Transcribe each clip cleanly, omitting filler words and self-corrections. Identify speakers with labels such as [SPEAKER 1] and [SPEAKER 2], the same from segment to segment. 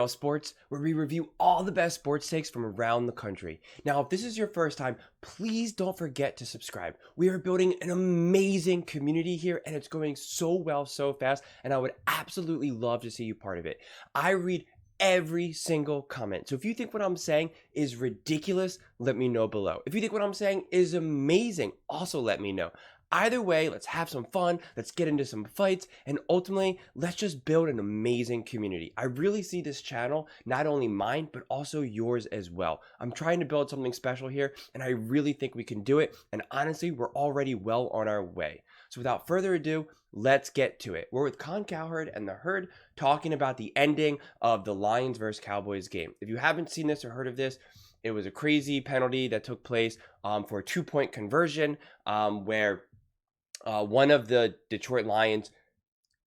[SPEAKER 1] Sports, where we review all the best sports takes from around the country. Now, if this is your first time, please don't forget to subscribe. We are building an amazing community here, and it's going so well, so fast, and I would absolutely love to see you part of it. I read every single comment. So if you think what I'm saying is ridiculous, let me know below. If you think what I'm saying is amazing, also let me know. Either way, let's have some fun, let's get into some fights, and ultimately, let's just build an amazing community. I really see this channel, not only mine, but also yours as well. I'm trying to build something special here, and I really think we can do it, and honestly, we're already well on our way. So without further ado, let's get to it. We're with Colin Cowherd and the Herd talking about the ending of the Lions versus Cowboys game. If you haven't seen this or heard of this, it was a crazy penalty that took place for a 2-point conversion where one of the Detroit Lions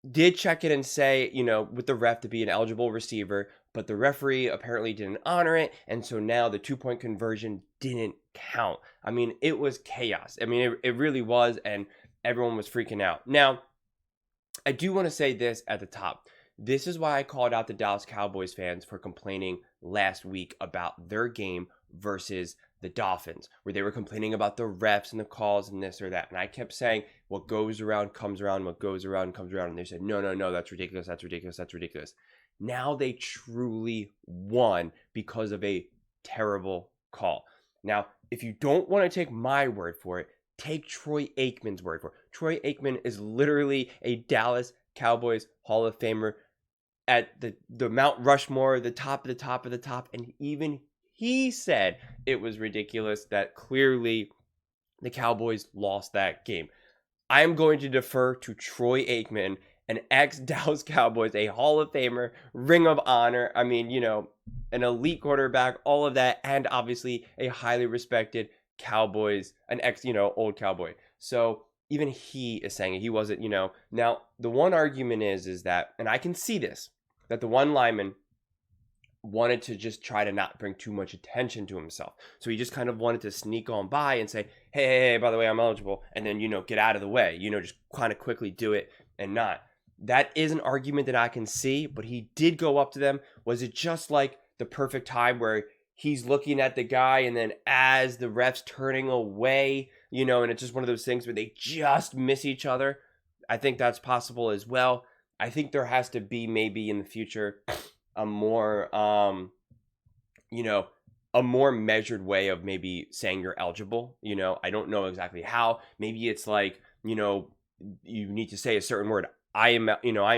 [SPEAKER 1] did check it and say, with the ref to be an eligible receiver, but the referee apparently didn't honor it, and so now the 2-point conversion didn't count. I mean, it was chaos. I mean, it really was, and everyone was freaking out. Now, I do want to say this at the top. This is why I called out the Dallas Cowboys fans for complaining last week about their game versus the Dolphins, where they were complaining about the refs and the calls and this or that. And I kept saying, what goes around comes around, what goes around comes around. And they said, no, that's ridiculous, that's ridiculous, that's ridiculous. Now they truly won because of a terrible call. Now, if you don't want to take my word for it, take Troy Aikman's word for it. Troy Aikman is literally a Dallas Cowboys Hall of Famer at the Mount Rushmore, the top of the top of the top, and even he said it was ridiculous that clearly the Cowboys lost that game. I am going to defer to Troy Aikman, an ex-Dallas Cowboys, a Hall of Famer, Ring of Honor. I mean, an elite quarterback, all of that, and obviously a highly respected Cowboys, an old Cowboy. So even he is saying it. He wasn't, Now, the one argument is that, and I can see this, that the one lineman wanted to just try to not bring too much attention to himself. So he just kind of wanted to sneak on by and say, hey, by the way, I'm eligible. And then, get out of the way, just kind of quickly do it and not. That is an argument that I can see, but he did go up to them. Was it just like the perfect time where he's looking at the guy and then as the ref's turning away, and it's just one of those things where they just miss each other? I think that's possible as well. I think there has to be maybe in the future a more, a more measured way of maybe saying you're eligible. I don't know exactly how. Maybe it's like, you need to say a certain word. I am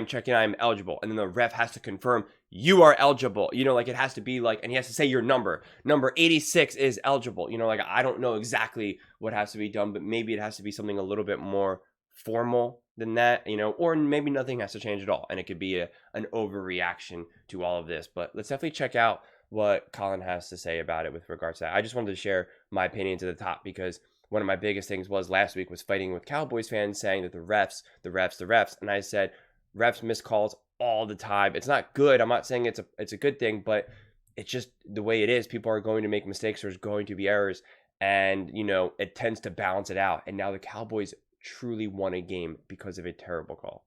[SPEAKER 1] checking, I am eligible. And then the ref has to confirm you are eligible. It has to be like, and he has to say your number. Number 86 is eligible. I don't know exactly what has to be done, but maybe it has to be something a little bit more formal than that, or maybe nothing has to change at all. And it could be an overreaction to all of this. But let's definitely check out what Colin has to say about it with regards to that. I just wanted to share my opinions at the top because one of my biggest things was last week was fighting with Cowboys fans saying that the refs. And I said, refs miss calls all the time. It's not good. I'm not saying it's a good thing, but it's just the way it is. People are going to make mistakes. There's going to be errors. And, it tends to balance it out. And now the Cowboys truly won a game because of a terrible call.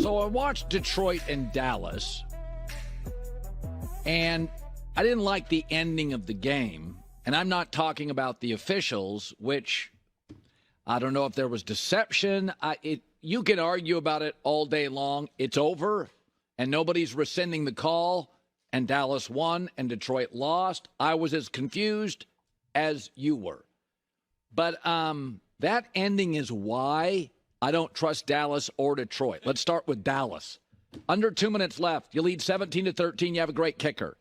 [SPEAKER 2] So I watched Detroit and Dallas, and I didn't like the ending of the game. And I'm not talking about the officials, which I don't know if there was deception. You can argue about it all day long. It's over, and nobody's rescinding the call, and Dallas won, and Detroit lost. I was as confused as you were. But that ending is why I don't trust Dallas or Detroit. Let's start with Dallas. Under 2 minutes left. You lead 17-13. You have a great kicker.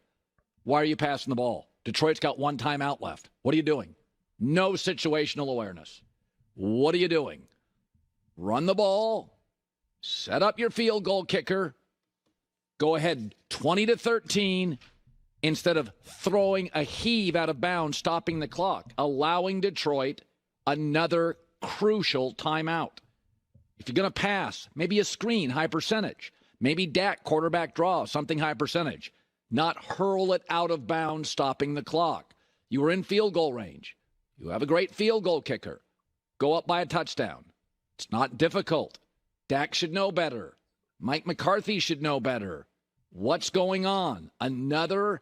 [SPEAKER 2] Why are you passing the ball? Detroit's got one timeout left. What are you doing? No situational awareness. What are you doing? Run the ball. Set up your field goal kicker. Go ahead 20-13 instead of throwing a heave out of bounds, stopping the clock, allowing Detroit another crucial timeout. If you're going to pass, maybe a screen, high percentage. Maybe Dak, quarterback draw, something high percentage. Not hurl it out of bounds, stopping the clock. You were in field goal range. You have a great field goal kicker. Go up by a touchdown. It's not difficult. Dak should know better. Mike McCarthy should know better. What's going on? Another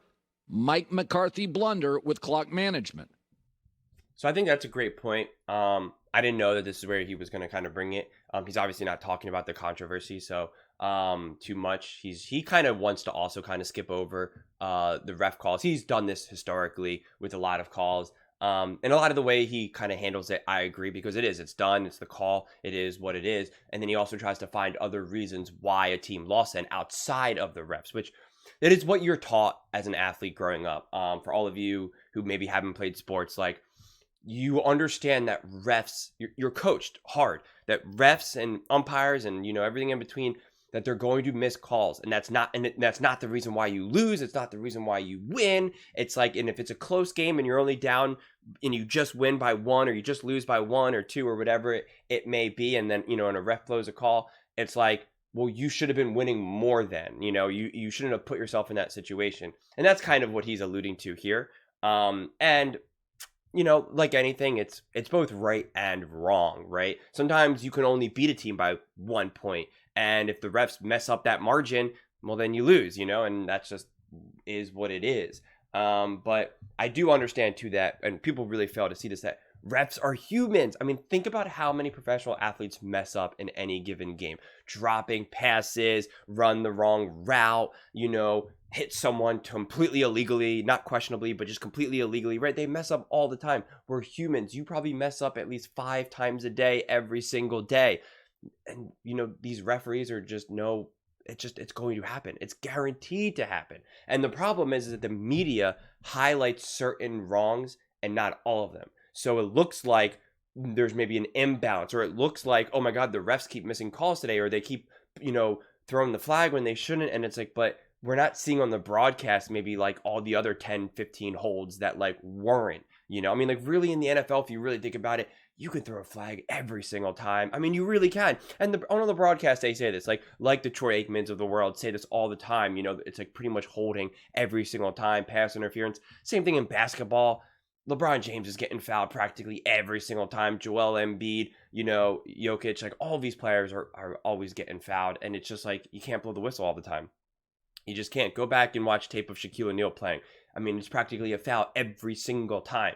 [SPEAKER 2] Mike McCarthy blunder with clock management.
[SPEAKER 1] So I think that's a great point. I didn't know that this is where he was going to kind of bring it. He's obviously not talking about the controversy, so too much. He kind of wants to also kind of skip over the ref calls. He's done this historically with a lot of calls. And a lot of the way he kind of handles it, I agree, because it's done. It's the call. It is what it is. And then he also tries to find other reasons why a team lost and outside of the refs, which it is what you're taught as an athlete growing up. For all of you who maybe haven't played sports, like, you understand that refs, you're coached hard, that refs and umpires and, everything in between, that they're going to miss calls. And that's not the reason why you lose. It's not the reason why you win. It's like, and if it's a close game and you're only down and you just win by one, or you just lose by one or two or whatever it may be, and then, and a ref blows a call, it's like, well, you should have been winning more then. You shouldn't have put yourself in that situation. And that's kind of what he's alluding to here. And like anything, it's both right and wrong, right? Sometimes you can only beat a team by 1 point. And if the refs mess up that margin, well, then you lose, and that's just is what it is. But I do understand too that, and people really fail to see this, that refs are humans. I mean, think about how many professional athletes mess up in any given game. Dropping passes, run the wrong route, hit someone completely illegally, not questionably, but just completely illegally, right? They mess up all the time. We're humans. You probably mess up at least 5 times a day, every single day. And, these referees are just it's going to happen. It's guaranteed to happen. And the problem is that the media highlights certain wrongs and not all of them. So it looks like there's maybe an imbalance, or it looks like, oh my God, the refs keep missing calls today, or they keep, throwing the flag when they shouldn't. And it's like, but we're not seeing on the broadcast maybe like all the other 10, 15 holds that like weren't, like really in the NFL, if you really think about it, you can throw a flag every single time. I mean, you really can. And on the broadcast, they say this, like the Troy Aikmans of the world say this all the time. It's like pretty much holding every single time, pass interference. Same thing in basketball. LeBron James is getting fouled practically every single time. Joel Embiid, Jokic, like all these players are always getting fouled. And it's just like, you can't blow the whistle all the time. You just can't. Go back and watch tape of Shaquille O'Neal playing. I mean, it's practically a foul every single time.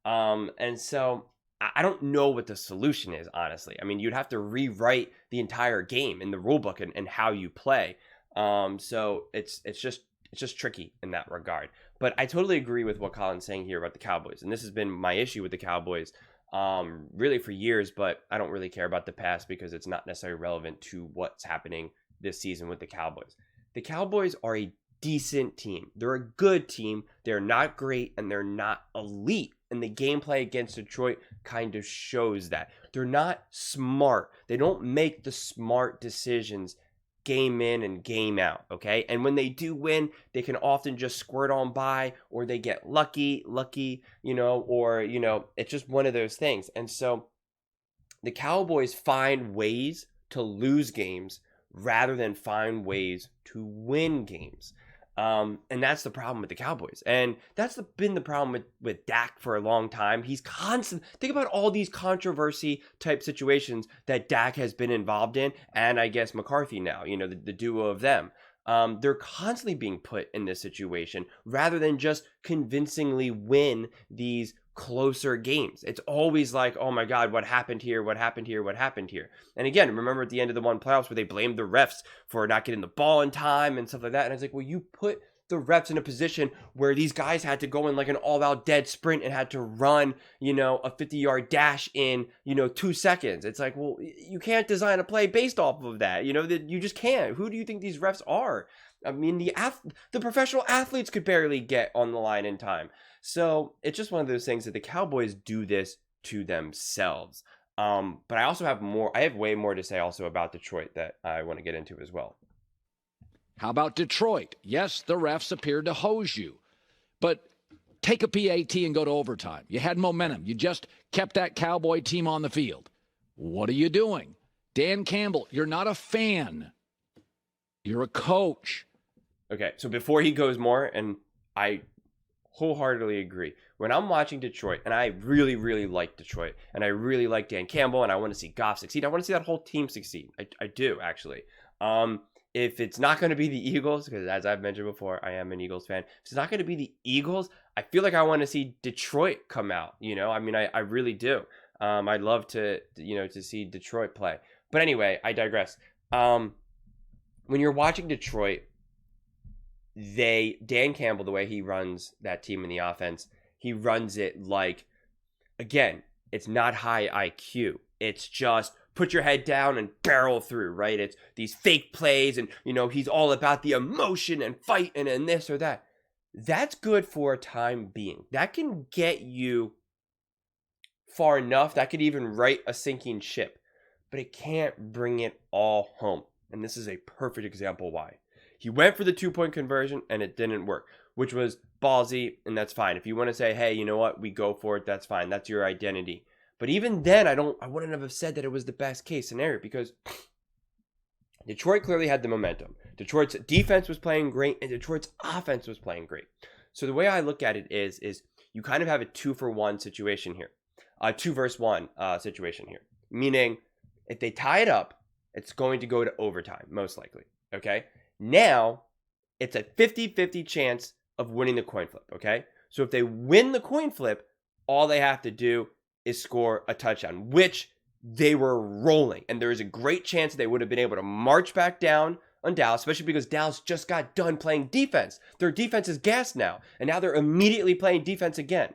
[SPEAKER 1] And so I don't know what the solution is, honestly. I mean, you'd have to rewrite the entire game in the rule book and how you play. So it's just tricky in that regard. But I totally agree with what Colin's saying here about the Cowboys. And this has been my issue with the Cowboys really for years, but I don't really care about the past because it's not necessarily relevant to what's happening this season with the Cowboys. The Cowboys are a decent team. They're a good team. They're not great and they're not elite. And the gameplay against Detroit kind of shows that. They're not smart. They don't make the smart decisions game in and game out, okay? And when they do win, they can often just squirt on by, or they get lucky, or, it's just one of those things. And so the Cowboys find ways to lose games rather than find ways to win games. And that's the problem with the Cowboys. And that's been the problem with Dak for a long time. He's constant. Think about all these controversy type situations that Dak has been involved in. And I guess McCarthy now, the duo of them. They're constantly being put in this situation rather than just convincingly win these closer games. It's always like, oh my God, what happened here? What happened here? What happened here? And again, remember at the end of the one playoffs where they blamed the refs for not getting the ball in time and stuff like that. And it's like, well, you put the refs in a position where these guys had to go in like an all-out dead sprint and had to run, a 50-yard dash in, 2 seconds. It's like, well, you can't design a play based off of that. You just can't. Who do you think these refs are? I mean, the professional athletes could barely get on the line in time. So it's just one of those things that the Cowboys do this to themselves. But I also have way more to say also about Detroit that I want to get into as well.
[SPEAKER 2] How about Detroit? Yes, the refs appeared to hose you, but take a PAT and go to overtime. You had momentum. You just kept that Cowboy team on the field. What are you doing? Dan Campbell, you're not a fan. You're a coach.
[SPEAKER 1] Okay, so before he goes more, and I wholeheartedly agree. When I'm watching Detroit, and I really, really like Detroit, and I really like Dan Campbell, and I want to see Goff succeed. I want to see that whole team succeed. I do, actually. if it's not going to be the Eagles, because as I've mentioned before, I am an Eagles fan. If it's not going to be the Eagles, I feel like I want to see Detroit come out. I mean, I really do. I'd love to see Detroit play. But anyway, I digress. When you're watching Detroit, Dan Campbell, the way he runs that team in the offense, he runs it like, again, it's not high IQ. It's just put your head down and barrel through, right? It's these fake plays, and he's all about the emotion and fight and this or that. That's good for a time being. That can get you far enough. That could even right a sinking ship, but it can't bring it all home. And this is a perfect example why. He went for the 2-point conversion and it didn't work, which was ballsy, and that's fine. If you want to say, hey, you know what, we go for it, that's fine. That's your identity. But even then, I wouldn't have said that it was the best case scenario, because Detroit clearly had the momentum. Detroit's defense was playing great, and Detroit's offense was playing great. So the way I look at it is you kind of have a 2-for-1 situation here, a 2-versus-1 situation here. Meaning, if they tie it up, it's going to go to overtime, most likely. Okay. Now, it's a 50-50 chance of winning the coin flip. Okay. So if they win the coin flip, all they have to do is score a touchdown, which they were rolling. And there is a great chance that they would have been able to march back down on Dallas, especially because Dallas just got done playing defense. Their defense is gassed now, and now they're immediately playing defense again.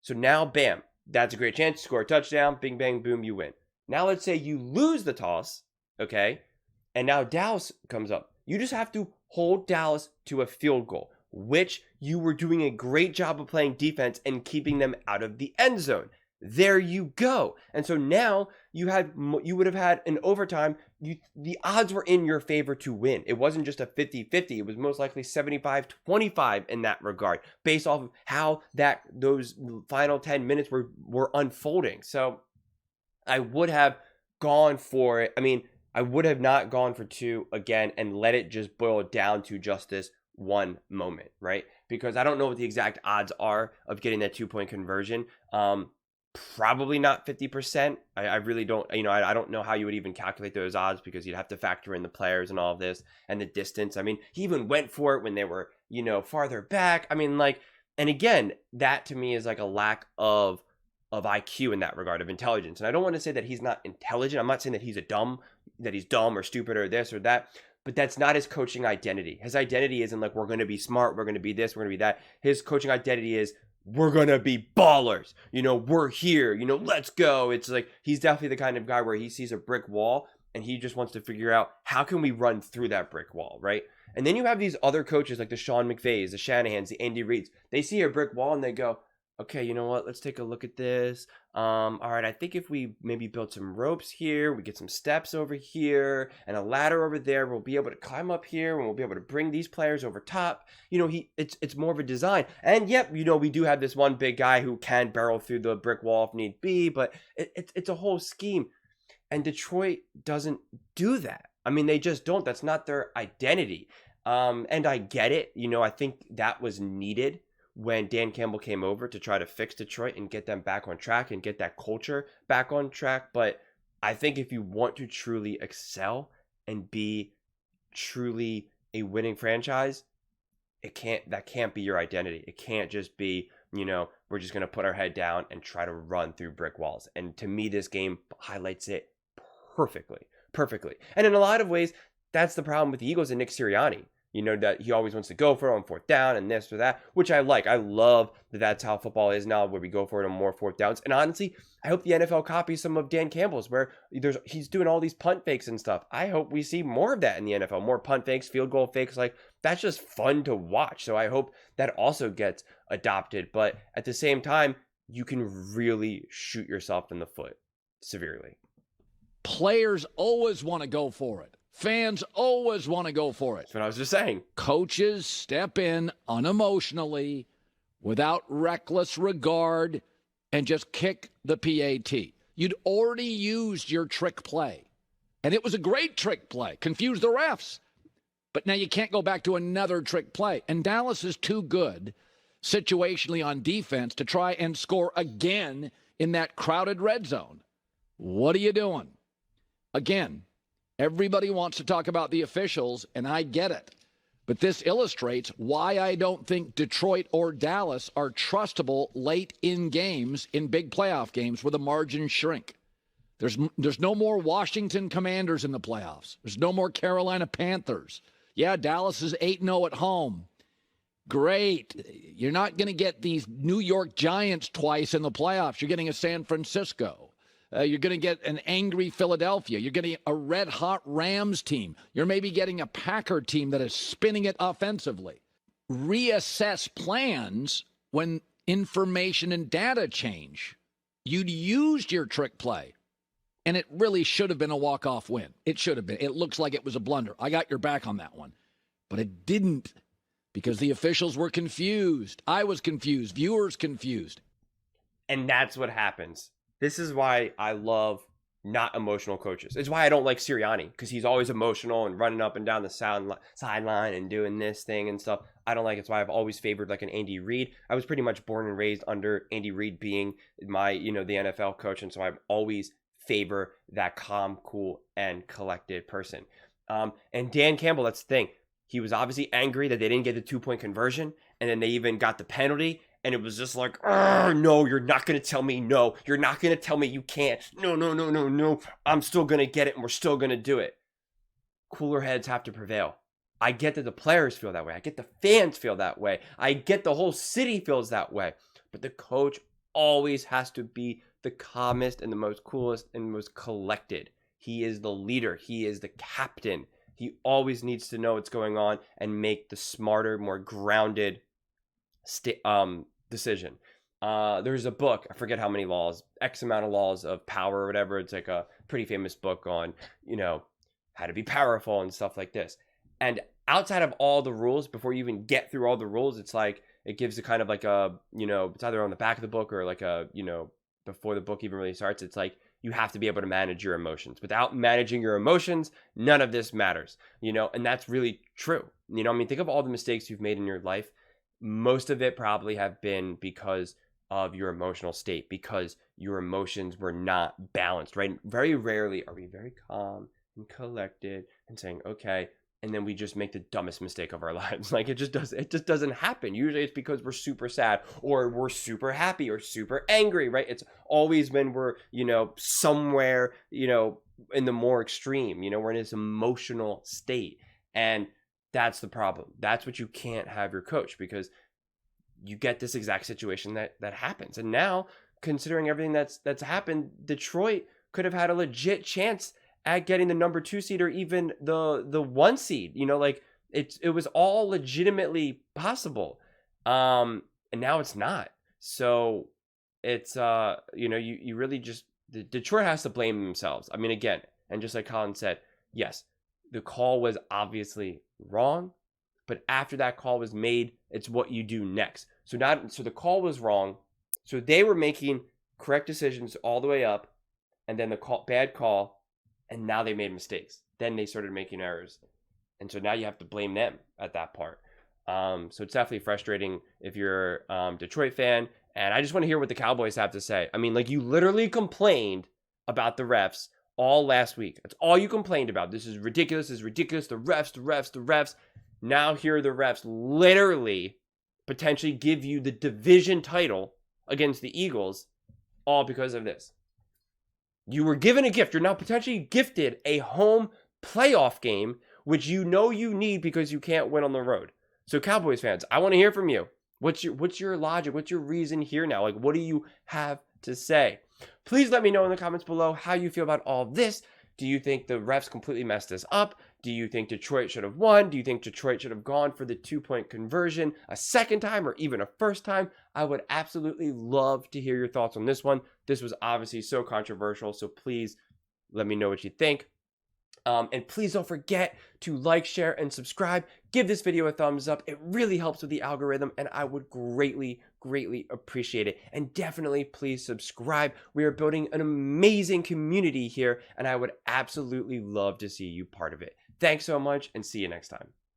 [SPEAKER 1] So now, bam, that's a great chance to score a touchdown. Bing, bang, boom, you win. Now let's say you lose the toss, okay? And now Dallas comes up. You just have to hold Dallas to a field goal, which you were doing a great job of playing defense and keeping them out of the end zone. There you go. And so now you would have had an overtime. The odds were in your favor to win. It wasn't just a 50-50. It was most likely 75-25 in that regard, based off of how those final 10 minutes were unfolding. So I would have gone for it. I mean, I would have not gone for 2 again and let it just boil down to just this one moment, right? Because I don't know what the exact odds are of getting that 2-point conversion. Probably not 50%. I really don't, I don't know how you would even calculate those odds, because you'd have to factor in the players and all of this and the distance. I mean, he even went for it when they were, farther back. I mean, and again, that to me is like a lack of IQ in that regard, of intelligence. And I don't want to say that he's not intelligent. I'm not saying that he's dumb or stupid or this or that, but that's not his coaching identity. His identity isn't like, we're going to be smart, we're going to be this, we're going to be that. His coaching identity is, we're going to be ballers. We're here, let's go. It's like, he's definitely the kind of guy where he sees a brick wall and he just wants to figure out, how can we run through that brick wall, right? And then you have these other coaches like the Sean McVays, the Shanahans, the Andy Reids. They see a brick wall and they go, okay, you know what? Let's take a look at this. All right, I think if we maybe build some ropes here, we get some steps over here and a ladder over there, we'll be able to climb up here and we'll be able to bring these players over top. It's more of a design. And yep, we do have this one big guy who can barrel through the brick wall if need be, but it's a whole scheme. And Detroit doesn't do that. I mean, they just don't. That's not their identity. And I get it. I think that was needed when Dan Campbell came over to try to fix Detroit and get them back on track and get that culture back on track. But I think if you want to truly excel and be truly a winning franchise, that can't be your identity. It can't just be, we're just going to put our head down and try to run through brick walls. And to me, this game highlights it perfectly. And in a lot of ways, that's the problem with the Eagles and Nick Sirianni. That he always wants to go for it on 4th down and this or that, which I like. I love that that's how football is now, where we go for it on more 4th downs. And honestly, I hope the NFL copies some of Dan Campbell's, where he's doing all these punt fakes and stuff. I hope we see more of that in the NFL, more punt fakes, field goal fakes. Like, that's just fun to watch. So I hope that also gets adopted. But at the same time, you can really shoot yourself in the foot severely.
[SPEAKER 2] Players always want to go for it. Fans always want to go for it.
[SPEAKER 1] That's what I was just saying.
[SPEAKER 2] Coaches step in unemotionally, without reckless regard, and just kick the PAT. You'd already used your trick play, and it was a great trick play. Confused the refs. But now you can't go back to another trick play. And Dallas is too good situationally on defense to try and score again in that crowded red zone. What are you doing? Again, Everybody wants to talk about the officials, and I get it. But this illustrates why I don't think Detroit or Dallas are trustable late in games, in big playoff games where the margins shrink. There's no more Washington Commanders in the playoffs. There's no more Carolina Panthers. Yeah, Dallas is 8-0 at home. Great. You're not going to get these New York Giants twice in the playoffs. You're getting a San Francisco. You're going to get an angry Philadelphia. You're getting a red-hot Rams team. You're maybe getting a Packer team that is spinning it offensively. Reassess plans when information and data change. You'd used your trick play, and it really should have been a walk-off win. It should have been. It looks like it was a blunder. I got your back on that one. But it didn't because the officials were confused. I was confused. Viewers confused.
[SPEAKER 1] And that's what happens. This is why I love not emotional coaches. It's why I don't like Sirianni, because he's always emotional and running up and down the sideline and doing this thing and stuff. I don't like it. It's why I've always favored like an Andy Reid. I was pretty much born and raised under Andy Reid being my, the NFL coach. And so I've always favor that calm, cool, and collected person. And Dan Campbell, that's the thing. He was obviously angry that they didn't get the 2-point conversion. And then they even got the penalty. And it was just like, no, you're not going to tell me no. You're not going to tell me you can't. No. I'm still going to get it, and we're still going to do it. Cooler heads have to prevail. I get that the players feel that way. I get the fans feel that way. I get the whole city feels that way. But the coach always has to be the calmest and the most coolest and most collected. He is the leader. He is the captain. He always needs to know what's going on and make the smarter, more grounded decision. There's a book, I forget how many laws, X amount of laws of power or whatever. It's like a pretty famous book on, how to be powerful and stuff like this. And outside of all the rules, before you even get through all the rules, it's like, it gives a kind of like a, it's either on the back of the book or like a, before the book even really starts. It's like, you have to be able to manage your emotions. Without managing your emotions, none of this matters, and that's really true. Think of all the mistakes you've made in your life. Most of it probably have been because of your emotional state, because your emotions were not balanced, right? Very rarely are we very calm and collected and saying, okay, and then we just make the dumbest mistake of our lives. Like it just doesn't happen. Usually it's because we're super sad or we're super happy or super angry, right? It's always when we're, somewhere, in the more extreme, we're in this emotional state. And that's the problem. That's what you can't have your coach, because you get this exact situation that happens. And now, considering everything that's happened, Detroit could have had a legit chance at getting the number 2 seed or even the 1 seed. It was all legitimately possible. And now it's not. So it's you really just Detroit has to blame themselves. I mean, again, and just like Colin said, yes, the call was obviously wrong, but after that call was made, it's what you do next. So the call was wrong. So they were making correct decisions all the way up, and then bad call, and now they made mistakes. Then they started making errors. And so now you have to blame them at that part. So it's definitely frustrating if you're a Detroit fan. And I just want to hear what the Cowboys have to say. I mean, you literally complained about the refs all last week. That's all you complained about. This is ridiculous. The refs. Now here are the refs literally potentially give you the division title against the Eagles, all because of this. You were given a gift. You're now potentially gifted a home playoff game, which you need because you can't win on the road. So Cowboys fans, I want to hear from you. What's your logic? What's your reason here now? What do you have to say? Please let me know in the comments below how you feel about all this. Do you think the refs completely messed this up? Do you think Detroit should have won? Do you think Detroit should have gone for the 2-point conversion a second time or even a first time? I would absolutely love to hear your thoughts on this one. This was obviously so controversial, so please let me know what you think. And please don't forget to like, share, and subscribe. Give this video a thumbs up. It really helps with the algorithm, and I would greatly, greatly appreciate it. And definitely please subscribe. We are building an amazing community here, and I would absolutely love to see you part of it. Thanks so much, and see you next time.